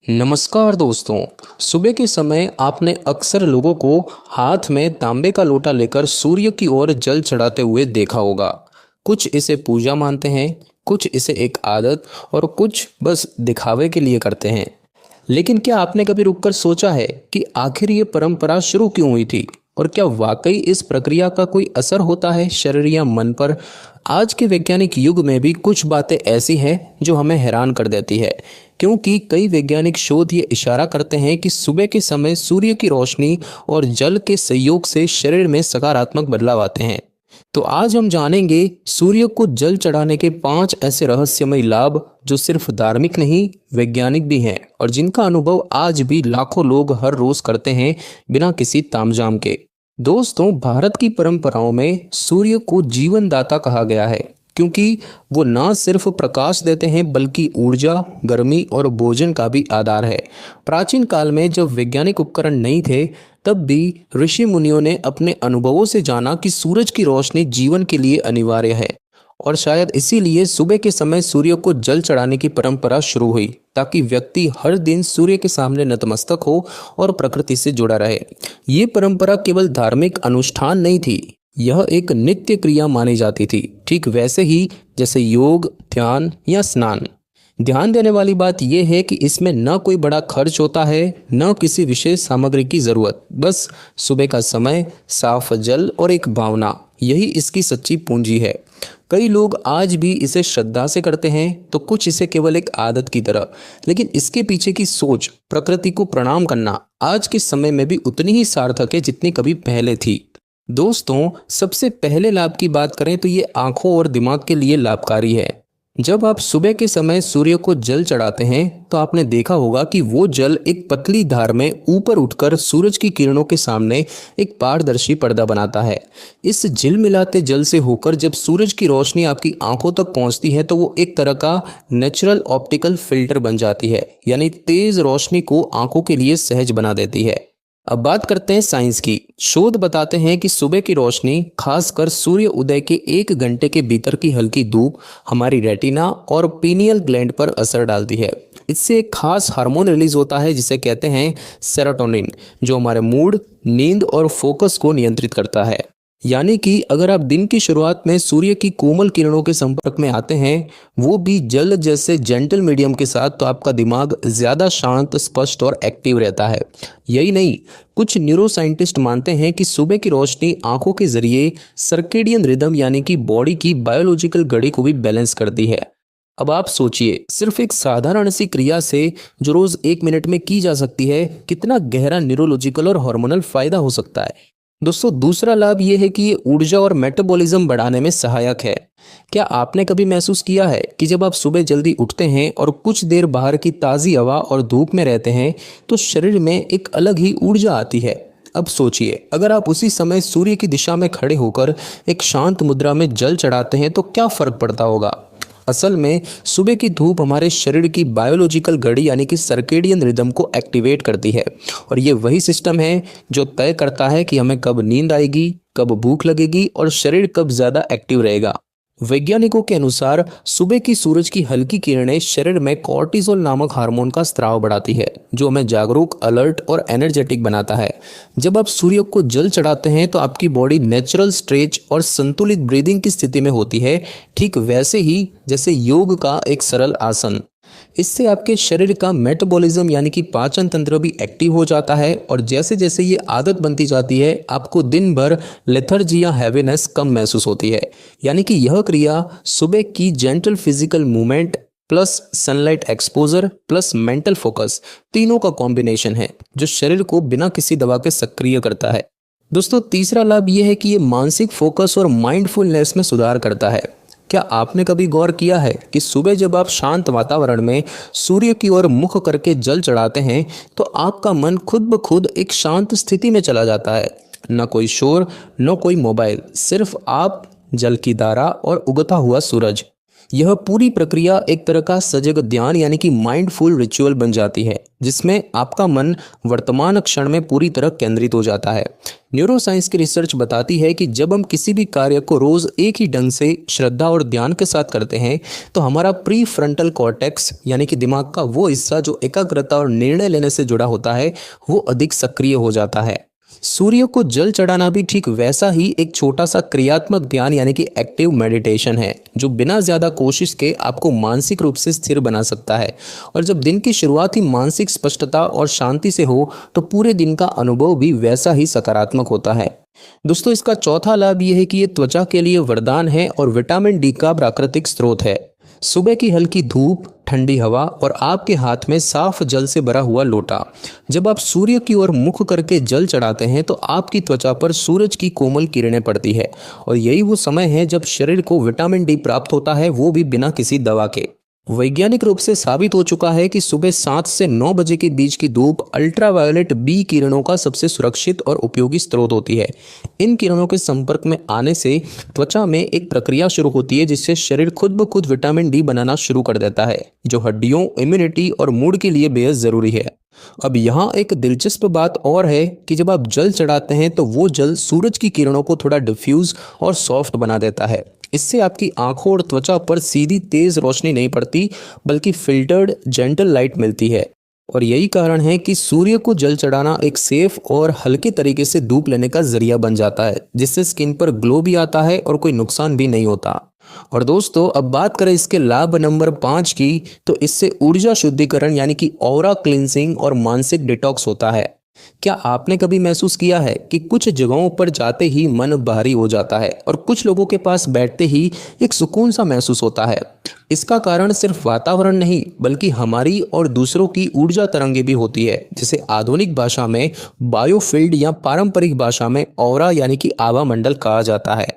नमस्कार दोस्तों। सुबह के समय आपने अक्सर लोगों को हाथ में तांबे का लोटा लेकर सूर्य की ओर जल चढ़ाते हुए देखा होगा। कुछ इसे पूजा मानते हैं, कुछ इसे एक आदत और कुछ बस दिखावे के लिए करते हैं। लेकिन क्या आपने कभी रुककर सोचा है कि आखिर ये परंपरा शुरू क्यों हुई थी और क्या वाकई इस प्रक्रिया का कोई असर होता है शरीर या मन पर। आज के वैज्ञानिक युग में भी कुछ बातें ऐसी हैं जो हमें हैरान कर देती है, क्योंकि कई वैज्ञानिक शोध ये इशारा करते हैं कि सुबह के समय सूर्य की रोशनी और जल के संयोग से शरीर में सकारात्मक बदलाव आते हैं। तो आज हम जानेंगे सूर्य को जल चढ़ाने के 5 ऐसे रहस्यमय लाभ जो सिर्फ धार्मिक नहीं, वैज्ञानिक भी हैं और जिनका अनुभव आज भी लाखों लोग हर रोज करते हैं बिना किसी तामझाम के। दोस्तों, भारत की परंपराओं में सूर्य को जीवन दाता कहा गया है, क्योंकि वो न सिर्फ प्रकाश देते हैं बल्कि ऊर्जा, गर्मी और भोजन का भी आधार है। प्राचीन काल में जब वैज्ञानिक उपकरण नहीं थे, तब भी ऋषि मुनियों ने अपने अनुभवों से जाना कि सूरज की रोशनी जीवन के लिए अनिवार्य है। और शायद इसीलिए सुबह के समय सूर्य को जल चढ़ाने की परंपरा शुरू हुई, ताकि व्यक्ति हर दिन सूर्य के सामने नतमस्तक हो और प्रकृति से जुड़ा रहे। ये परंपरा केवल धार्मिक अनुष्ठान नहीं थी, यह एक नित्य क्रिया मानी जाती थी, ठीक वैसे ही जैसे योग, ध्यान या स्नान। ध्यान देने वाली बात यह है कि इसमें न कोई बड़ा खर्च होता है, न किसी विशेष सामग्री की जरूरत। बस सुबह का समय, साफ जल और एक भावना, यही इसकी सच्ची पूंजी है। कई लोग आज भी इसे श्रद्धा से करते हैं, तो कुछ इसे केवल एक आदत की तरह। लेकिन इसके पीछे की सोच, प्रकृति को प्रणाम करना, आज के समय में भी उतनी ही सार्थक है जितनी कभी पहले थी। दोस्तों, सबसे पहले लाभ की बात करें तो ये आंखों और दिमाग के लिए लाभकारी है। जब आप सुबह के समय सूर्य को जल चढ़ाते हैं तो आपने देखा होगा कि वो जल एक पतली धार में ऊपर उठकर सूरज की किरणों के सामने एक पारदर्शी पर्दा बनाता है। इस झिलमिलाते जल से होकर जब सूरज की रोशनी आपकी आंखों तक पहुंचती है तो वो एक तरह का नेचुरल ऑप्टिकल फिल्टर बन जाती है, यानी तेज रोशनी को आंखों के लिए सहज बना देती है। अब बात करते हैं साइंस की। शोध बताते हैं कि सुबह की रोशनी, खासकर सूर्य उदय के 1 घंटे के भीतर की हल्की धूप, हमारी रेटिना और पीनियल ग्लैंड पर असर डालती है। इससे एक खास हार्मोन रिलीज होता है जिसे कहते हैं सेरोटोनिन, जो हमारे मूड, नींद और फोकस को नियंत्रित करता है। यानी कि अगर आप दिन की शुरुआत में सूर्य की कोमल किरणों के संपर्क में आते हैं, वो भी जल जैसे जेंटल मीडियम के साथ, तो आपका दिमाग ज़्यादा शांत, स्पष्ट और एक्टिव रहता है। यही नहीं, कुछ न्यूरो साइंटिस्ट मानते हैं कि सुबह की रोशनी आंखों के जरिए सर्केडियन रिदम यानी कि बॉडी की बायोलॉजिकल घड़ी को भी बैलेंस करती है। अब आप सोचिए, सिर्फ एक साधारण सी क्रिया से जो रोज 1 मिनट में की जा सकती है, कितना गहरा न्यूरोलॉजिकल और हार्मोनल फायदा हो सकता है। दोस्तों, दूसरा लाभ ये है कि ये ऊर्जा और मेटाबॉलिज्म बढ़ाने में सहायक है। क्या आपने कभी महसूस किया है कि जब आप सुबह जल्दी उठते हैं और कुछ देर बाहर की ताज़ी हवा और धूप में रहते हैं तो शरीर में एक अलग ही ऊर्जा आती है। अब सोचिए, अगर आप उसी समय सूर्य की दिशा में खड़े होकर एक शांत मुद्रा में जल चढ़ाते हैं तो क्या फर्क पड़ता होगा। असल में सुबह की धूप हमारे शरीर की बायोलॉजिकल घड़ी यानी कि सर्केडियन रिदम को एक्टिवेट करती है, और ये वही सिस्टम है जो तय करता है कि हमें कब नींद आएगी, कब भूख लगेगी और शरीर कब ज़्यादा एक्टिव रहेगा। वैज्ञानिकों के अनुसार सुबह की सूरज की हल्की किरणें शरीर में कॉर्टिसोल नामक हार्मोन का स्राव बढ़ाती है, जो हमें जागरूक, अलर्ट और एनर्जेटिक बनाता है। जब आप सूर्य को जल चढ़ाते हैं तो आपकी बॉडी नेचुरल स्ट्रेच और संतुलित ब्रीदिंग की स्थिति में होती है, ठीक वैसे ही जैसे योग का एक सरल आसन। इससे आपके शरीर का मेटाबॉलिज्म यानी कि पाचन तंत्र भी एक्टिव हो जाता है, और जैसे जैसे ये आदत बनती जाती है आपको दिन भर लेथर्जी या हैवीनेस कम महसूस होती है। यानी कि यह क्रिया सुबह की gentle physical movement plus sunlight exposure plus mental focus, तीनों का कॉम्बिनेशन है जो शरीर को बिना किसी दवा के सक्रिय करता है। दोस्तों, तीसरा लाभ यह है कि ये मानसिक फोकस और माइंडफुलनेस में सुधार करता है। क्या आपने कभी गौर किया है कि सुबह जब आप शांत वातावरण में सूर्य की ओर मुख करके जल चढ़ाते हैं तो आपका मन खुद ब खुद एक शांत स्थिति में चला जाता है। न कोई शोर, न कोई मोबाइल, सिर्फ आप, जल की धारा और उगता हुआ सूरज। यह पूरी प्रक्रिया एक तरह का सजग ध्यान यानी कि माइंडफुल रिचुअल बन जाती है, जिसमें आपका मन वर्तमान क्षण में पूरी तरह केंद्रित हो जाता है। न्यूरोसाइंस की रिसर्च बताती है कि जब हम किसी भी कार्य को रोज एक ही ढंग से श्रद्धा और ध्यान के साथ करते हैं तो हमारा प्री फ्रंटल कॉर्टेक्स यानी कि दिमाग का वो हिस्सा जो एकाग्रता और निर्णय लेने से जुड़ा होता है वो अधिक सक्रिय हो जाता है। सूर्य को जल चढ़ाना भी ठीक वैसा ही एक छोटा सा क्रियात्मक ध्यान यानी कि एक्टिव मेडिटेशन है, जो बिना ज्यादा कोशिश के आपको मानसिक रूप से स्थिर बना सकता है। और जब दिन की शुरुआत ही मानसिक स्पष्टता और शांति से हो तो पूरे दिन का अनुभव भी वैसा ही सकारात्मक होता है। दोस्तों, इसका चौथा लाभ यह है कि ये त्वचा के लिए वरदान है और विटामिन डी का प्राकृतिक स्रोत है। सुबह की हल्की धूप, ठंडी हवा और आपके हाथ में साफ जल से भरा हुआ लोटा, जब आप सूर्य की ओर मुख करके जल चढ़ाते हैं तो आपकी त्वचा पर सूरज की कोमल किरणें पड़ती है और यही वो समय है जब शरीर को विटामिन डी प्राप्त होता है, वो भी बिना किसी दवा के। वैज्ञानिक रूप से साबित हो चुका है कि सुबह 7 से 9 बजे के बीच की धूप अल्ट्रावायलेट बी किरणों का सबसे सुरक्षित और उपयोगी स्रोत होती है। इन किरणों के संपर्क में आने से त्वचा में एक प्रक्रिया शुरू होती है जिससे शरीर खुद ब खुद विटामिन डी बनाना शुरू कर देता है, जो हड्डियों, इम्यूनिटी और मूड के लिए बेहद जरूरी है। अब यहाँ एक दिलचस्प बात और है कि जब आप जल चढ़ाते हैं तो वो जल सूरज की किरणों को थोड़ा डिफ्यूज और सॉफ्ट बना देता है। इससे आपकी आंखों और त्वचा पर सीधी तेज रोशनी नहीं पड़ती, बल्कि फिल्टर्ड जेंटल लाइट मिलती है। और यही कारण है कि सूर्य को जल चढ़ाना एक सेफ और हल्के तरीके से धूप लेने का जरिया बन जाता है, जिससे स्किन पर ग्लो भी आता है और कोई नुकसान भी नहीं होता। और दोस्तों, अब बात करें इसके लाभ नंबर 5 की, तो इससे ऊर्जा शुद्धिकरण यानी कि ऑरा क्लींसिंग और मानसिक डिटॉक्स होता है। क्या आपने कभी महसूस किया है कि कुछ जगहों पर जाते ही मन भारी हो जाता है और कुछ लोगों के पास बैठते ही एक सुकून सा महसूस होता है? इसका कारण सिर्फ वातावरण नहीं, बल्कि हमारी और दूसरों की ऊर्जा तरंगे भी होती है, जिसे आधुनिक भाषा में बायोफील्ड या पारंपरिक भाषा में ऑरा यानी कि आभा मंडल कहा जाता है।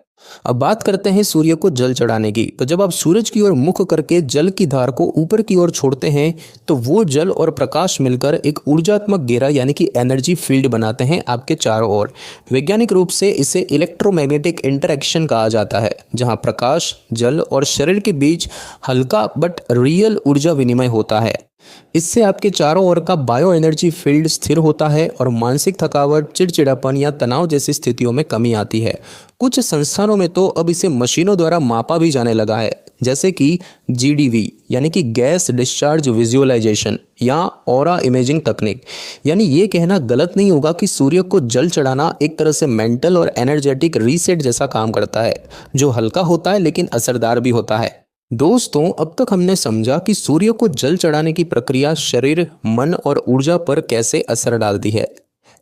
अब बात करते हैं सूर्य को जल चढ़ाने की। तो जब आप सूरज की ओर मुख करके जल की धार को ऊपर की ओर छोड़ते हैं तो वो जल और प्रकाश मिलकर एक ऊर्जात्मक घेरा यानी कि एनर्जी फील्ड बनाते हैं आपके चारों ओर। वैज्ञानिक रूप से इसे इलेक्ट्रोमैग्नेटिक इंटरेक्शन कहा जाता है, जहां प्रकाश, जल और शरीर के बीच हल्का बट रियल ऊर्जा विनिमय होता है। इससे आपके चारों ओर का बायो एनर्जी फील्ड स्थिर होता है और मानसिक थकावट, चिड़चिड़ापन या तनाव जैसी स्थितियों में कमी आती है। कुछ संस्थानों में तो अब इसे मशीनों द्वारा मापा भी जाने लगा है, जैसे कि GDV यानी कि गैस डिस्चार्ज विजुअलाइजेशन या ऑरा इमेजिंग तकनीक। यानी ये कहना गलत नहीं होगा कि सूर्य को जल चढ़ाना एक तरह से मेंटल और एनर्जेटिक रीसेट जैसा काम करता है, जो हल्का होता है लेकिन असरदार भी होता है। दोस्तों, अब तक हमने समझा कि सूर्य को जल चढ़ाने की प्रक्रिया शरीर, मन और ऊर्जा पर कैसे असर डालती है।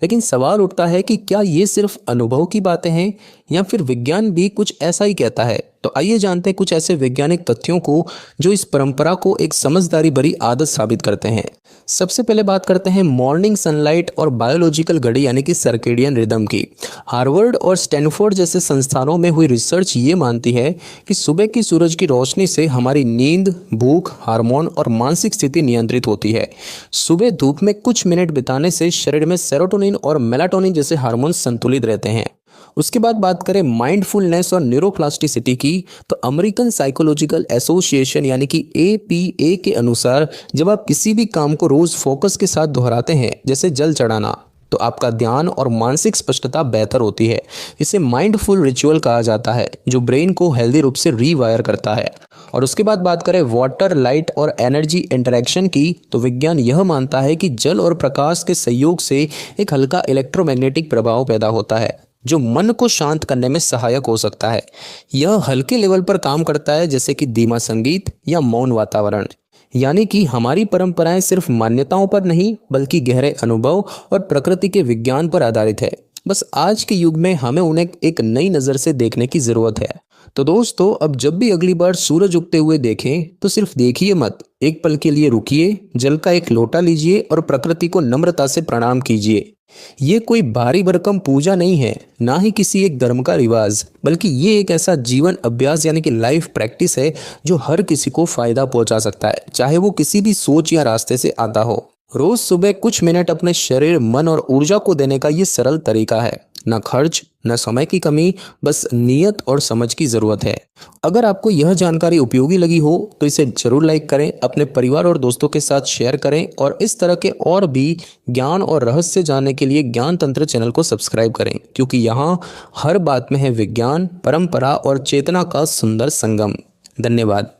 लेकिन सवाल उठता है कि क्या ये सिर्फ अनुभव की बातें हैं या फिर विज्ञान भी कुछ ऐसा ही कहता है? तो आइए जानते हैं कुछ ऐसे वैज्ञानिक तथ्यों को जो इस परंपरा को एक समझदारी भरी आदत साबित करते हैं। सबसे पहले बात करते हैं मॉर्निंग सनलाइट और बायोलॉजिकल घड़ी यानी कि सर्केडियन रिदम की। हार्वर्ड और स्टैनफोर्ड जैसे संस्थानों में हुई रिसर्च ये मानती है कि सुबह की सूरज की रोशनी से हमारी नींद, भूख, हार्मोन और मानसिक स्थिति नियंत्रित होती है। सुबह धूप में कुछ मिनट बिताने से शरीर में सेरोटोनिन और मेलाटोनिन जैसे हार्मोन संतुलित रहते हैं। उसके बाद बात करें माइंडफुलनेस और न्यूरोप्लास्टिसिटी की, तो अमेरिकन साइकोलॉजिकल एसोसिएशन यानी कि APA के अनुसार जब आप किसी भी काम को रोज फोकस के साथ दोहराते हैं, जैसे जल चढ़ाना, तो आपका ध्यान और मानसिक स्पष्टता बेहतर होती है। इसे माइंडफुल रिचुअल कहा जाता है, जो ब्रेन को हेल्दी रूप से रीवायर करता है। और उसके बाद बात करें वाटर, लाइट और एनर्जी इंटरेक्शन की, तो विज्ञान यह मानता है कि जल और प्रकाश के संयोग से एक हल्का इलेक्ट्रोमैग्नेटिक प्रभाव पैदा होता है, जो मन को शांत करने में सहायक हो सकता है। यह हल्के लेवल पर काम करता है, जैसे कि धीमा संगीत या मौन वातावरण। यानी कि हमारी परंपराएं सिर्फ मान्यताओं पर नहीं, बल्कि गहरे अनुभव और प्रकृति के विज्ञान पर आधारित है। बस आज के युग में हमें उन्हें एक नई नज़र से देखने की ज़रूरत है। तो दोस्तों, अब जब भी अगली बार सूरज उगते हुए देखें तो सिर्फ देखिए मत, एक पल के लिए रुकिए, जल का एक लोटा लीजिए और प्रकृति को नम्रता से प्रणाम कीजिए। ये कोई भारी भरकम पूजा नहीं है, ना ही किसी एक धर्म का रिवाज, बल्कि ये एक ऐसा जीवन अभ्यास यानी कि लाइफ प्रैक्टिस है जो हर किसी को फायदा पहुंचा सकता है, चाहे वो किसी भी सोच या रास्ते से आता हो। रोज सुबह कुछ मिनट अपने शरीर, मन और ऊर्जा को देने का ये सरल तरीका है। न खर्च न समय की कमी, बस नीयत और समझ की ज़रूरत है। अगर आपको यह जानकारी उपयोगी लगी हो तो इसे ज़रूर लाइक करें, अपने परिवार और दोस्तों के साथ शेयर करें और इस तरह के और भी ज्ञान और रहस्य जानने के लिए ज्ञान तंत्र चैनल को सब्सक्राइब करें, क्योंकि यहाँ हर बात में है विज्ञान, परंपरा और चेतना का सुंदर संगम। धन्यवाद।